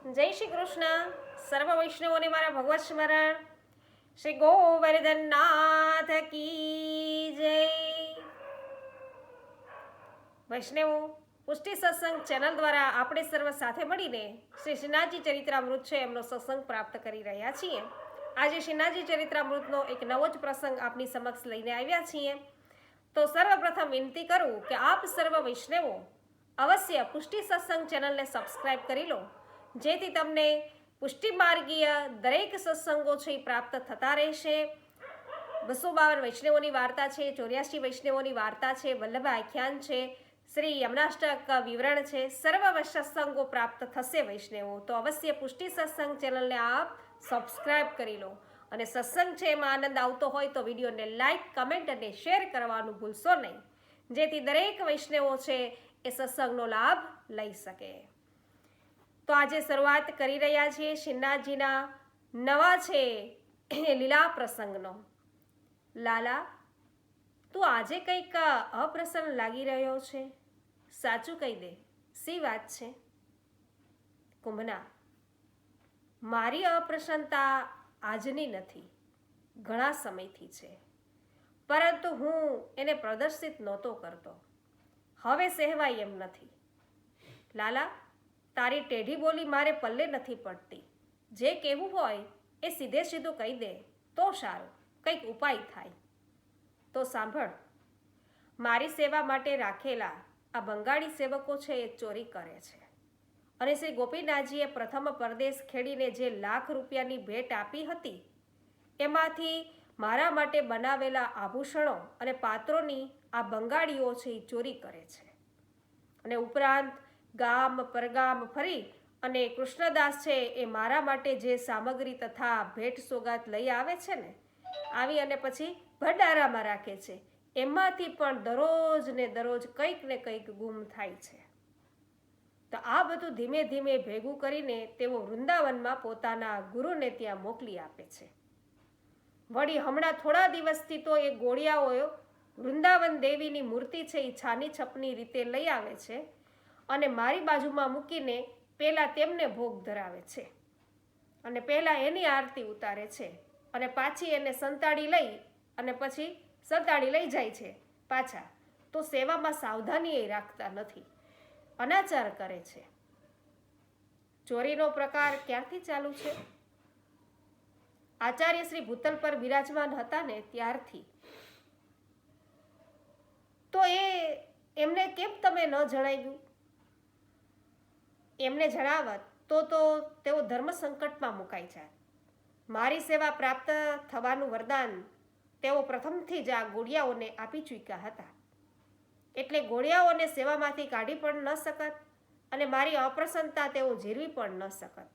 જય શ્રી કૃષ્ણ. સર્વ વૈષ્ણવોને મારા ભગવત સ્મરણ. શ્રી ગોવર્ધનનાથ કી જય. વૈષ્ણવો, પુષ્ટિ સત્સંગ ચેનલ દ્વારા આપણે સર્વ સાથે મળીને શ્રી શ્રીનાથજી ચરિત્રામૃત છે એમનો સત્સંગ પ્રાપ્ત કરી રહ્યા છીએ. આજે શ્રીનાથજી ચરિત્રામૃતનો એક નવો જ પ્રસંગ આપની સમક્ષ લઈને આવ્યા છીએ. તો સર્વપ્રથમ વિનંતી કરું કે આપ સર્વ વૈષ્ણવો અવશ્ય પુષ્ટિ સત્સંગ ચેનલને સબસ્ક્રાઇબ કરી લો, જેથી તમને પુષ્ટિ માર્ગીય દરેક સત્સંગો છે એ પ્રાપ્ત થતા રહેશે. 252 વૈષ્ણવોની વાર્તા છે, 84 વૈષ્ણવોની વાર્તા છે, વલ્લભ આખ્યાન છે, શ્રી યમનાષ્ટક વિવરણ છે, સર્વ સત્સંગો પ્રાપ્ત થશે વૈષ્ણવો. તો અવશ્ય પુષ્ટિ સત્સંગ ચેનલને આપ સબસ્ક્રાઇબ કરી લો. અને સત્સંગ છે એમાં આનંદ આવતો હોય તો વિડીયોને લાઈક, કમેન્ટ અને શેર કરવાનું ભૂલશો નહીં, જેથી દરેક વૈષ્ણવો છે એ સત્સંગનો લાભ લઈ શકે. તો આજે શરૂઆત કરી રહ્યા છીએ શ્રીનાથજીના નવા છે લીલા પ્રસંગનો. લાલા, તું આજે કંઈક અપ્રસન્ન લાગી રહ્યો છે, સાચું કહી દે, શી વાત છે? કુંભના, મારી અપ્રસન્નતા આજની નથી, ઘણા સમયથી છે, પરંતુ હું એને પ્રદર્શિત નહોતો કરતો. હવે સહેવાય એમ નથી. લાલા, તારી ટેઢી બોલી મારે પલ્લે નથી પડતી. જે કહેવું હોય એ સીધે સીધું કહી દે તો સારું, કંઈક ઉપાય થાય. તો સાંભળ, મારી સેવા માટે રાખેલા આ બંગાળી સેવકો છે એ ચોરી કરે છે, અને શ્રી ગોપીનાથજીએ પ્રથમ પરદેશ ખેડીને જે લાખ રૂપિયાની ભેટ આપી હતી એમાંથી મારા માટે બનાવેલા આભૂષણો અને પાત્રોની આ બંગાળીઓ છે એ ચોરી કરે છે. અને ઉપરાંત ગામ પરગામ ફરી અને કૃષ્ણદાસ છે એ મારા માટે જે સામગ્રી તથા ભેટ સોગાત લઈ આવે છે ને, આવી અને પછી ભંડારામાં રાખે છે, એમાંથી પણ દરરોજ ને દરરોજ કંઈક ને કંઈક ગુમ થાય છે. તો આ બધું ધીમે ધીમે ભેગું કરીને તેઓ વૃંદાવનમાં પોતાના ગુરુને ત્યાં મોકલી આપે છે. વળી હમણાં થોડા દિવસથી તો એ ગોળિયાઓ વૃંદાવન દેવીની મૂર્તિ છે એ છાની છપની રીતે લઈ આવે છે અને મારી બાજુમાં મૂકીને પહેલાં તેમને ભોગ ધરાવે છે અને પહેલાં એની આરતી ઉતારે છે અને પાછી એને સંતાડી લઈ અને પછી સંતાડી લઈ જાય છે પાછા. તો સેવામાં સાવધાની એ રાખતા નથી, અનાચાર કરે છે. ચોરીનો પ્રકાર ક્યારથી ચાલુ છે? આચાર્ય શ્રી ભૂતલ પર બિરાજમાન હતા ને ત્યારથી. તો એમને કેમ તમે ન જણાવ્યું? એમને જણાવત તો તેઓ ધર્મ સંકટમાં મુકાઈ જાય. મારી સેવા પ્રાપ્ત થવાનું વરદાન તેઓ પ્રથમથી જ આ ગોળિયાઓને આપી ચૂક્યા હતા, એટલે ગોળિયાઓને સેવામાંથી કાઢી પણ ન શકત અને મારી અપ્રસન્નતા તેઓ ઝીરવી પણ ન શકત.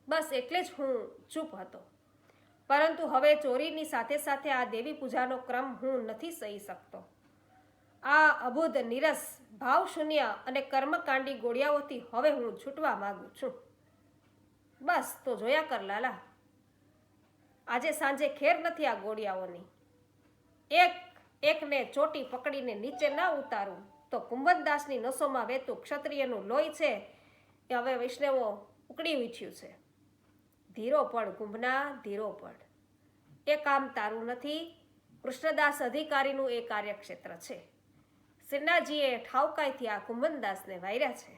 બસ એટલે જ હું ચૂપ હતો. પરંતુ હવે ચોરીની સાથે સાથે આ દેવી પૂજાનો ક્રમ હું નથી સહી શકતો. આ અબુધ, નિરસ, ભાવશૂન્ય અને કર્મકાંડી ગોળિયાઓથી હવે હું છૂટવા માંગુ છું. બસ તો જોયા કર લાલા, આજે સાંજે ખેર નથી આ ગોળિયાઓની. એકને ચોટી પકડીને નીચે ના ઉતારું તો કુંભનદાસની નસોમાં વહેતું ક્ષત્રિયનું લોહી છે એ હવે વૈષ્ણવો ઉકળી ઉઠ્યું છે. ધીરો પડ કુંભના, ધીરો પડ. એ કામ તારું નથી, કૃષ્ણદાસ અધિકારીનું એ કાર્યક્ષેત્ર છે. શ્રીનાથજીએ ઠાવકાઈથી આ કુંભનદાસને વાર્યા છે.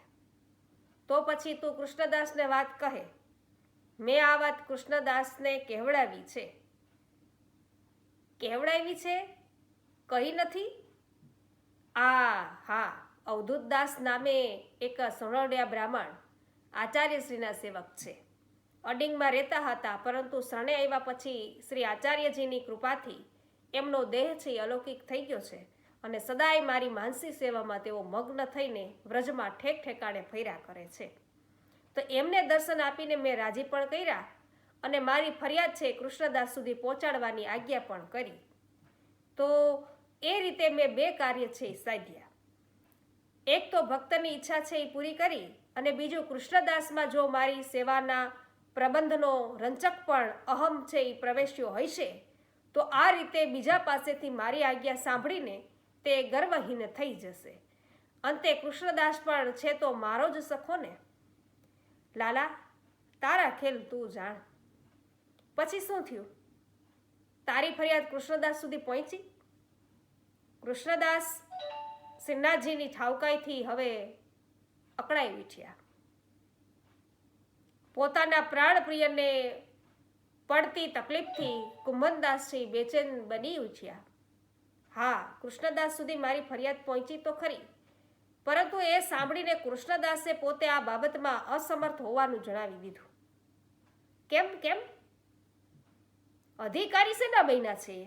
તો પછી તું કૃષ્ણદાસને વાત કહે. મેં આ વાત કૃષ્ણદાસને કહેવડાવી છે. કહેવડાવી છે? કહી નથી? હા, અવધૂતદાસ નામે એક સણોડિયા બ્રાહ્મણ આચાર્યશ્રીના સેવક છે. અડિંગમાં રહેતા હતા, પરંતુ શરણે આવ્યા પછી શ્રી આચાર્યજીની કૃપાથી એમનો દેહ છે એ અલૌકિક થઈ ગયો છે અને સદાય મારી માનસી સેવામાં તેઓ મગ્ન થઈને વ્રજમાં ઠેક ઠેકાણે ફર્યા કરે છે. તો એમને દર્શન આપીને મેં રાજી પણ કર્યા અને મારી ફરિયાદ છે કૃષ્ણદાસ સુધી પહોંચાડવાની આજ્ઞા પણ કરી. તો એ રીતે મેં બે કાર્ય છે એ સાધ્યા. એક તો ભક્તની ઈચ્છા છે એ પૂરી કરી અને બીજું કૃષ્ણદાસમાં જો મારી સેવાના પ્રબંધનો રંચક પણ અહમ છે એ પ્રવેશ્યો હશે તો આ રીતે બીજા પાસેથી મારી આજ્ઞા સાંભળીને તે ગર્વહીન થઈ જશે. અંતે કૃષ્ણદાસ પણ છે તો મારો જ સખો ને. લાલા, તારા ખેલ તું જાણ. પછી શું થયું? તારી ફરિયાદ કૃષ્ણદાસ સુધી પહોંચી? કૃષ્ણદાસ શ્રીનાથજીની ઠાવકાઈથી હવે અકળાઈ ઉઠ્યા. પોતાના પ્રાણ પ્રિયને પડતી તકલીફથી કુંભનદાસજી બેચેન બની ઉઠ્યા. હા, કૃષ્ણદાસ સુધી મારી ફરિયાદ પહોંચી તો ખરી, પરંતુ એ સાંભળીને કૃષ્ણદાસે પોતે આ બાબતમાં અસમર્થ હોવાનું જણાવી દીધું. કેમ કેમ? અધિકારી શેના બન્યા છે?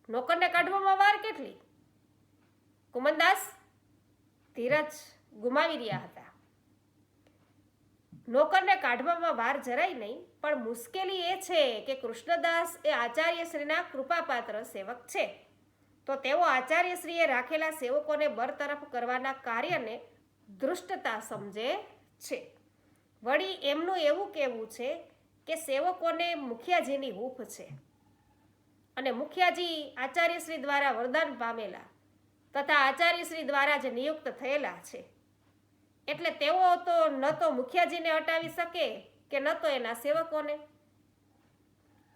નોકરને કાઢવામાં વાર કેટલી? કુંભનદાસ ધીરજ ગુમાવી રહ્યા હતા. નોકરને કાઢવામાં વાર જરાય નહીં, પણ મુશ્કેલી એ છે કે કૃષ્ણદાસ એ આચાર્યશ્રીના કૃપાપાત્ર સેવક છે, તો તેઓ આચાર્યશ્રીએ રાખેલા સેવકોને બરતરફ કરવાના કાર્યને દૃષ્ટતા સમજે છે. વળી એમનું એવું કહેવું છે કે સેવકોને મુખિયાજીની હૂફ છે, અને મુખિયાજી આચાર્યશ્રી દ્વારા વરદાન પામેલા તથા આચાર્યશ્રી દ્વારા જ નિયુક્ત થયેલા છે, એટલે તેઓ તો ન તો મુખિયાજીને હટાવી શકે કે ન તો એના સેવકોને.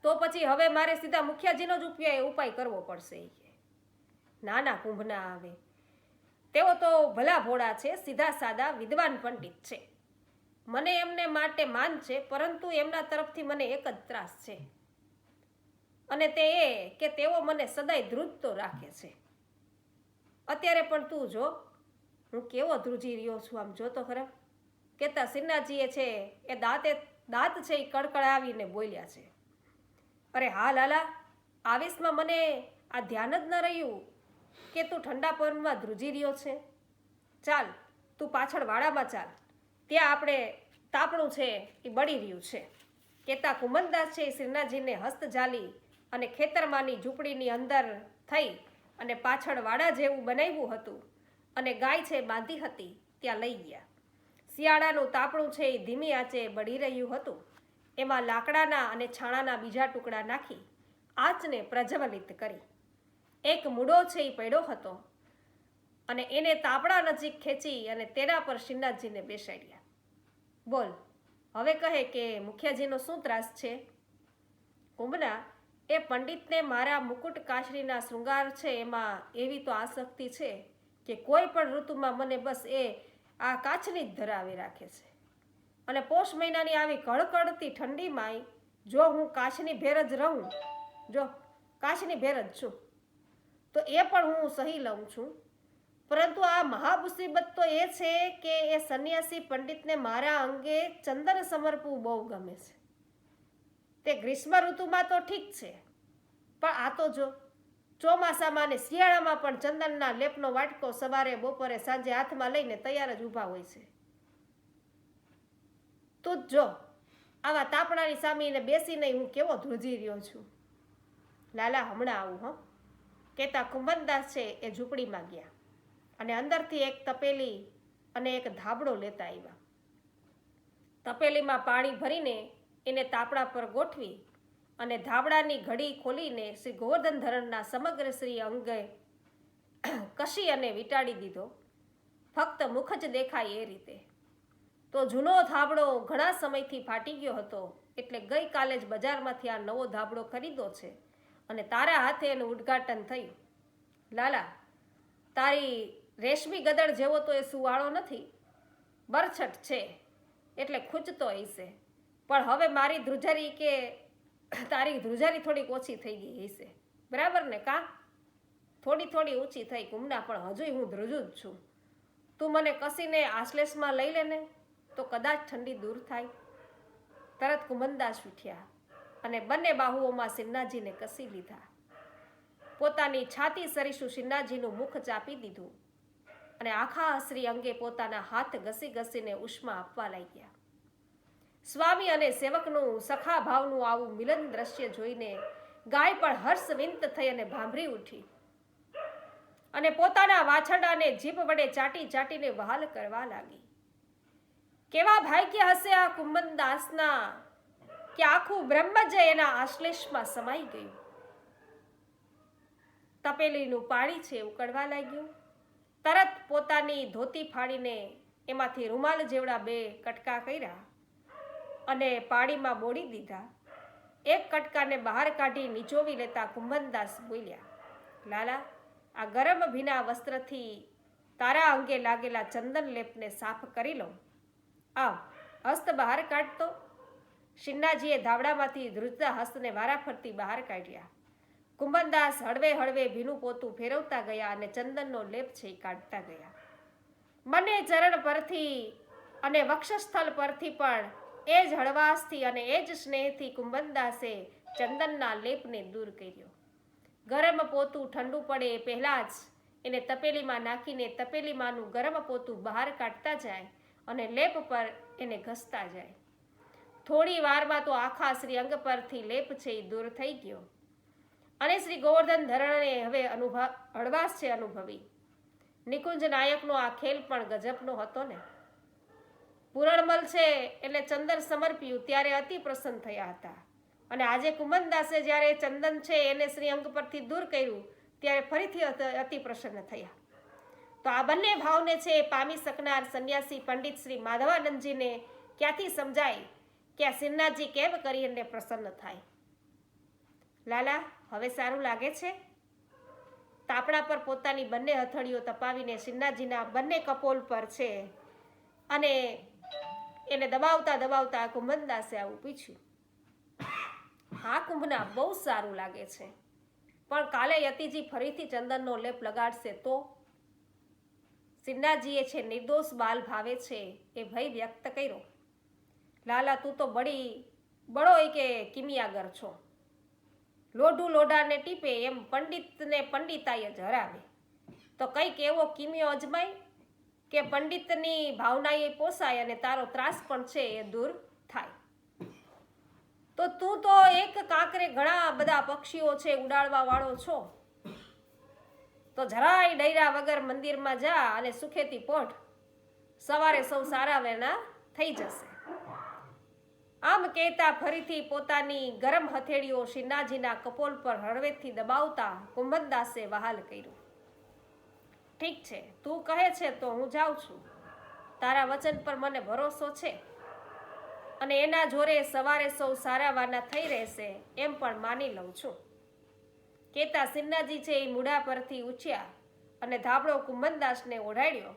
તો પછી હવે મારે સીધા મુખિયાજીનો જ ઉપાય કરવો પડશે. ના ના, કુંભ ના આવે. તેઓ તો ભલા ભોળા છે, સીધા સાદા વિદ્વાન પંડિત છે. મને એમને માટે માન છે, પરંતુ એમના તરફથી મને એક જ ત્રાસ છે, અને તે એ કે તેઓ મને સદાય ધ્રુજતો રાખે છે. અત્યારે પણ તું જો, હું કેવો ધ્રુજી રહ્યો છું, આમ જોતો ખરા. કેતા શ્રીનાથજીએ છે એ દાંત છે એ કડકડાવીને બોલ્યા છે. અરે હા લાલા, આવેશમાં મને આ ધ્યાન જ ન રહ્યું કે તું ઠંડા પવનમાં ધ્રુજી રહ્યો છે. ચાલ, તું પાછળ વાડામાં ચાલ, ત્યાં આપણે તાપણું છે એ બળી રહ્યું છે. કેતા કુંભનદાસ છે એ શ્રીનાથજીને હસ્ત ઝાલી અને ખેતરમાંની ઝૂંપડીની અંદર થઈ અને પાછળ વાડા જેવું બનાવ્યું હતું અને ગાય છે બાંધી હતી ત્યાં લઈ ગયા. શિયાળાનું તાપણું છે એ ધીમી આંચે બળી રહ્યું હતું. એમાં લાકડાના અને છાણાના બીજા ટુકડા નાખી આંચને પ્રજ્વલિત કરી. એક મૂડો છે એ પડ્યો હતો અને એને તાપડા નજીક ખેંચી અને તેના પર શ્રીનાથજીને બેસાડ્યા. બોલ, હવે કહે કે મુખિયાજીનો શું ત્રાસ છે? કુંભના, એ પંડિતને મારા મુકુટ કાશરીના શૃંગાર છે એમાં એવી તો આસક્તિ છે કે કોઈ પણ ઋતુમાં મને બસ એ આ કાચની જ ધરાવી રાખે છે, અને પોષ મહિનાની આવી કડકડતી ઠંડીમાંય જો હું કાચની ભેર જ રહું, જો કાચની ભેર જ છું, તો એ પણ હું સહી લઉં છું. પરંતુ આ મહામુસીબત તો એ છે કે એ સંન્યાસી પંડિતને મારા અંગે ચંદન સમર્પવું બહુ ગમે છે. તે ગ્રીષ્મ ઋતુમાં તો ઠીક છે, પણ આ તો જો ચોમાસામાં ને શિયાળામાં પણ ચંદનના લેપનો વાટકો સવારે બપોરે સાંજે હાથમાં લઈને તૈયાર જ ઊભા હોય છે. તું જ જો, આવા તાપણાની સામે બેસીને હું કેવો ધ્રુજી રહ્યો છું. લાલા, હમણાં આવું હો. કેતા કુંભનદાસ છે એ ઝૂંપડીમાં ગયા અને અંદરથી એક તપેલી અને એક ધાબળો લેતા આવ્યા. તપેલીમાં પાણી ભરીને એને તાપડા પર ગોઠવી અને ધાબળાની ઘડી ખોલીને શ્રી ગોવર્ધન ધરણના સમગ્ર શ્રી અંગે કશી અને વીંટાળી દીધો. ફક્ત મુખ જ દેખાય એ રીતે. તો જૂનો ધાબળો ઘણા સમયથી ફાટી ગયો હતો, એટલે ગઈકાલે જ બજારમાંથી આ નવો ધાબળો ખરીદો છે અને તારા હાથે એનું ઉદ્ઘાટન થયું. લાલા, તારી રેશમી ગદડ જેવો તો એ સુવાળો નથી, બરછટ છે એટલે ખૂંચતો હશે, પણ હવે મારી ધ્રુજારી કે તારી ધ્રુજારી થોડીક ઓછી થઈ ગઈ હશે, બરાબર ને? કાં થોડી થોડી ઓછી થઈ કુમના, પણ હજુય હું ધ્રુજું જ છું. તું મને કસીને આશ્લેષમાં લઈ લે ને તો કદાચ ઠંડી દૂર થાય. તરત કુંભનદાસ ઉઠ્યા અને બંને બાહુઓમાં શ્રીનાથજીને કસી લીધા. પોતાની છાતી સરીશું શ્રીનાથજીનું મુખ ચાપી દીધું અને આખા શ્રી અંગે પોતાના હાથ ઘસી ઘસીને ઉષ્મા આપવા લાગ્યા. સ્વામી અને સેવકનું સખા ભાવનું આવું મિલન દ્રશ્ય જોઈને ગાય પણ હર્ષવિંત થઈ અને ભાંભરી ઉઠી અને પોતાના વાછરડાને જીભ વડે ચાટી ચાટીને વહાલ કરવા લાગી. કેવા ભાગ્ય હશે આ કુંભનદાસના કે આખું બ્રહ્મ જ એના આશ્લેષમાં સમાઈ ગયું. તપેલીનું પાણી છે ઉકળવા લાગ્યું. તરત પોતાની ધોતી ફાડીને એમાંથી રૂમાલ જેવડા 2 કટકા કર્યા અને પાણીમાં બોળી દીધા. એક કટકાને બહાર કાઢી નીચોવી લેતા કુંભનદાસ બોલ્યા, લાલા, આ ગરમ ભીના વસ્ત્રથી તારા અંગે લાગેલા ચંદન લેપને સાફ કરી લઉં. આવ, હસ્ત બહાર કાઢતો. શિન્નાજીએ ધાવડામાંથી ધ્રુજતા હસ્તને વારાફરતી બહાર કાઢ્યા. કુંભનદાસ હળવે હળવે ભીનું પોતું ફેરવતા ગયા અને ચંદનનો લેપ છે કાઢતા ગયા. બંને ચરણ પરથી અને વક્ષસ્થળ પરથી પણ એ જ હળવાશથી અને એ જ સ્નેહથી કુંભનદાસે ચંદનના લેપને દૂર કર્યો. ગરમ પોતું ઠંડુ પડે એ પહેલાં જ એને તપેલીમાં નાખીને તપેલીમાંનું ગરમ પોતું બહાર કાઢતા જાય અને લેપ પર એને ઘસતા જાય. થોડી વારમાં તો આખા શ્રી અંગ પરથી લેપ છે એ દૂર થઈ ગયો અને શ્રી ગોવર્ધન ધરણને હવે હળવાશ છે અનુભવી. નિકુંજ નાયકનો આ ખેલ પણ ગજબનો હતો ને. પૂરણમલ છે એટલે ચંદન સમર્પ્યું ત્યારે અતિ પ્રસન્ન થયા હતા અને આજે કુંભનદાસે જ્યારે ચંદન છે એને શ્રી અંગ પરથી દૂર કર્યું ત્યારે ફરીથી અતિ પ્રસન્ન થયા. તો આ બંને ભાવને છે પામી શકનાર સંન્યાસી પંડિત શ્રી માધવાનંદજીને ક્યાંથી સમજાય કે આ સિન્નાજી કેમ કરીને પ્રસન્ન થાય. લાલા, હવે સારું લાગે છે? તાપણા પર પોતાની બંને હથેળીઓ તપાવીને સિન્નાજીના બંને કપોલ પર છે અને એને દબાવતા દબાવતા કુંભનદાસે આવું પૂછ્યું. હા કુંભના, બહુ સારું લાગે છે, પણ કાલે યતિજી ફરીથી ચંદનનો લેપ લગાડશે તો? સિન્નાજીએ છે નિર્દોષ બાલ ભાવે છે એ ભય વ્યક્ત કર્યો. લાલા, તું તો બડો કે કિમિયાગર છો. લોઢું લોઢાને ટીપે એમ પંડિતને પંડિતાઈ જ હરાવે. તો કંઈક એવો કિમિયો અજમાય કે પંડિતની ભાવના એ પોસાય અને તારો ત્રાસ પણ છે એ દૂર થાય. તો તું તો એક કાંકરે ઘણા બધા પક્ષીઓ છે ઉડાડવા વાળો છો. તો જરાય ડૈરા વગર મંદિરમાં જા અને સુખેથી પોઢ. સવારે સૌ સારા વેના થઈ જશે. આમ કહેતા ફરીથી પોતાની ગરમ હથેળીઓ શિન્નાજીના કપોલ પર હળવેથી દબાવતા કુંભનદાસે વહાલ કર્યું. ઠીક છે, તું કહે છે તો હું જાઉં છું. તારા વચન પર મને ભરોસો છે અને એના જોરે સવારે સૌ સારાવાના થઈ રહેશે એમ પણ માની લઉં છું. કહેતા સિન્નાજી છે એ મૂઢા પરથી ઉઠ્યા અને ધાબળો કુંભનદાસને ઓઢાડ્યો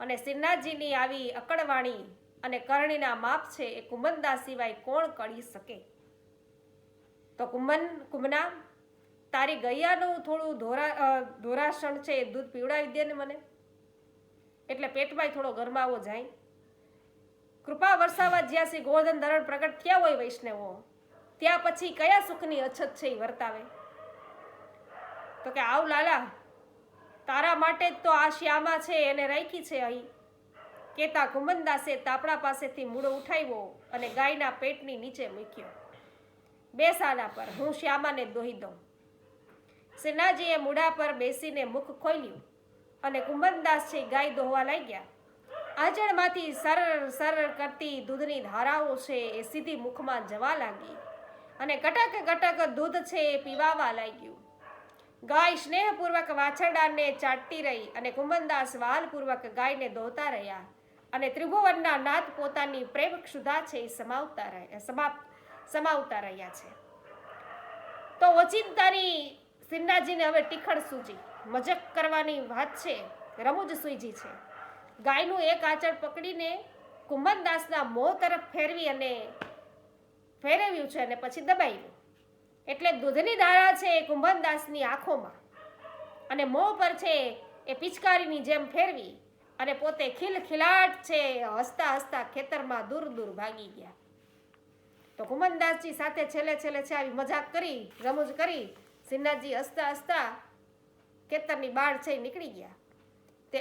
અને સિન્નાજીની આવી અકળવાણી અને કરણીના માપ છે એ કુંભનદાસ સિવાય કોણ કરી શકે. તો કુંભના, તારી ગૈયાનું થોડું ધોરાસણ છે એ દૂધ પીવડાવી દે ને મને, એટલે પેટમાં થોડો ગરમાવો જાય. કૃપા વરસાવા જ્યાં શ્રી ગોવર્ધન ધરણ પ્રગટ થયા હોય વૈષ્ણવો, ત્યાં પછી કયા સુખની અછત છે એ વર્તાવે. તો કે આવ લાલા, તારા માટે જ તો આ શ્યામા છે એને રાખી છે અહીં. કહેતા કુંભનદાસે તાપણા પાસેથી મૂળો ઉઠાવ્યો અને ગાયના પેટની નીચે મૂક્યો. બેસ આના પર, હું શ્યામાને દોહી દઉં. સિન્નાજીએ મૂળા પર બેસીને મુખ ખોલ્યું અને કુંભનદાસ છે ગાય દોહવા લાગ્યા. આંચળમાંથી સરર સરર કરતી દૂધની ધારાઓ છે એ સીધી મુખમાં જવા લાગી અને કટક કટક દૂધ છે એ પીવાવા લાગ્યું. ગાય સ્નેહપૂર્વક વાછરડાને ચાટતી રહી અને કુંભનદાસ વાલપૂર્વક ગાયને દોહતા રહ્યા અને ત્રિભુવનના નાથ પોતાની પ્રેમ ક્ષુધા છે એ સમાવતા રહ્યા છે. તો ઓચિંતાની સિન્નાજીને હવે ટીખળ સૂજી. મજાક કરવાની વાત છે, રમૂજ સૂજી છે. ગાયનું એક આંચળ પકડીને કુંભનદાસના મોં તરફ ફેરવ્યું છે અને પછી દબાવ્યું. એટલે દૂધની ધારા છે એ કુંભનદાસની આંખોમાં અને મોં પર છે એ પિચકારીની જેમ ફેરવી અને પોતે ખિલખિલાટ છે હસતા હસતા ખેતરમાં દૂર દૂર ભાગી ગયા. તો કુંભનદાસજી સાથે છેલ્લે છે આવી મજાક કરી, રમૂજ કરી સિન્નાજી હસતા હસતા ખેતરની બહાર છે નીકળી ગયા. તે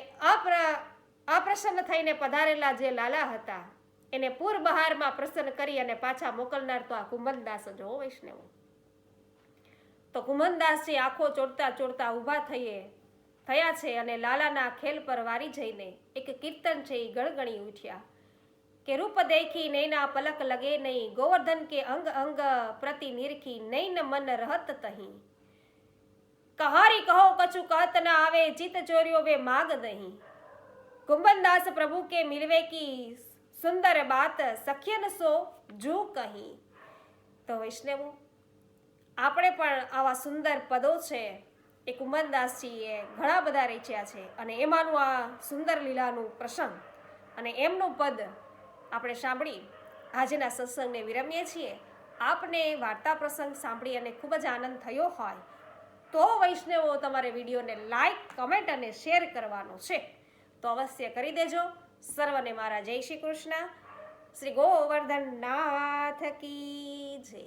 અપ્રસન્ન થઈને પધારેલા જે લાલા હતા એને પૂર બહારમાં પ્રસન્ન કરી અને પાછા મોકલનાર તો આ કુંભનદાસ જ હો વૈષ્ણવ. તો કુંભનદાસજી આંખો ચોડતા ચોડતા ઊભા થયા છે અને લાલાના ખેલ પર વારી જઈને એક કીર્તન છે એ ગણગણી ઉઠ્યા કે રૂપ દેખી નૈના પલક લગે નહીં, ગોવર્ધન કે અંગ અંગ પ્રતિ નિરખી, નૈન મન રહત તહીં, કહારી કહો કછુ કહત ન આવે, ચિત ચોર્યો વે માગ નહીં, कुंभनदास प्रभु के मिलवे की सुंदर बात सख्यन સો જો કહી. તો વૈષ્ણવો, આપણે પણ આવા સુંદર પદો છે એ કુંભનદાસજીએ ઘણા બધા રચ્યા છે અને એમાંનું આ સુંદર લીલાનું પ્રસંગ અને એમનું પદ આપણે સાંભળી આજના સત્સંગને વિરમીએ છીએ. આપને વાર્તા પ્રસંગ સાંભળી અને ખૂબ જ આનંદ થયો હોય તો વૈષ્ણવો તમારે વિડીયોને લાઈક, કમેન્ટ અને શેર કરવાનો છે તો અવશ્ય કરી દેજો. સર્વને મારા જય શ્રી કૃષ્ણ. શ્રી ગોવર્ધન નાથ કી જય.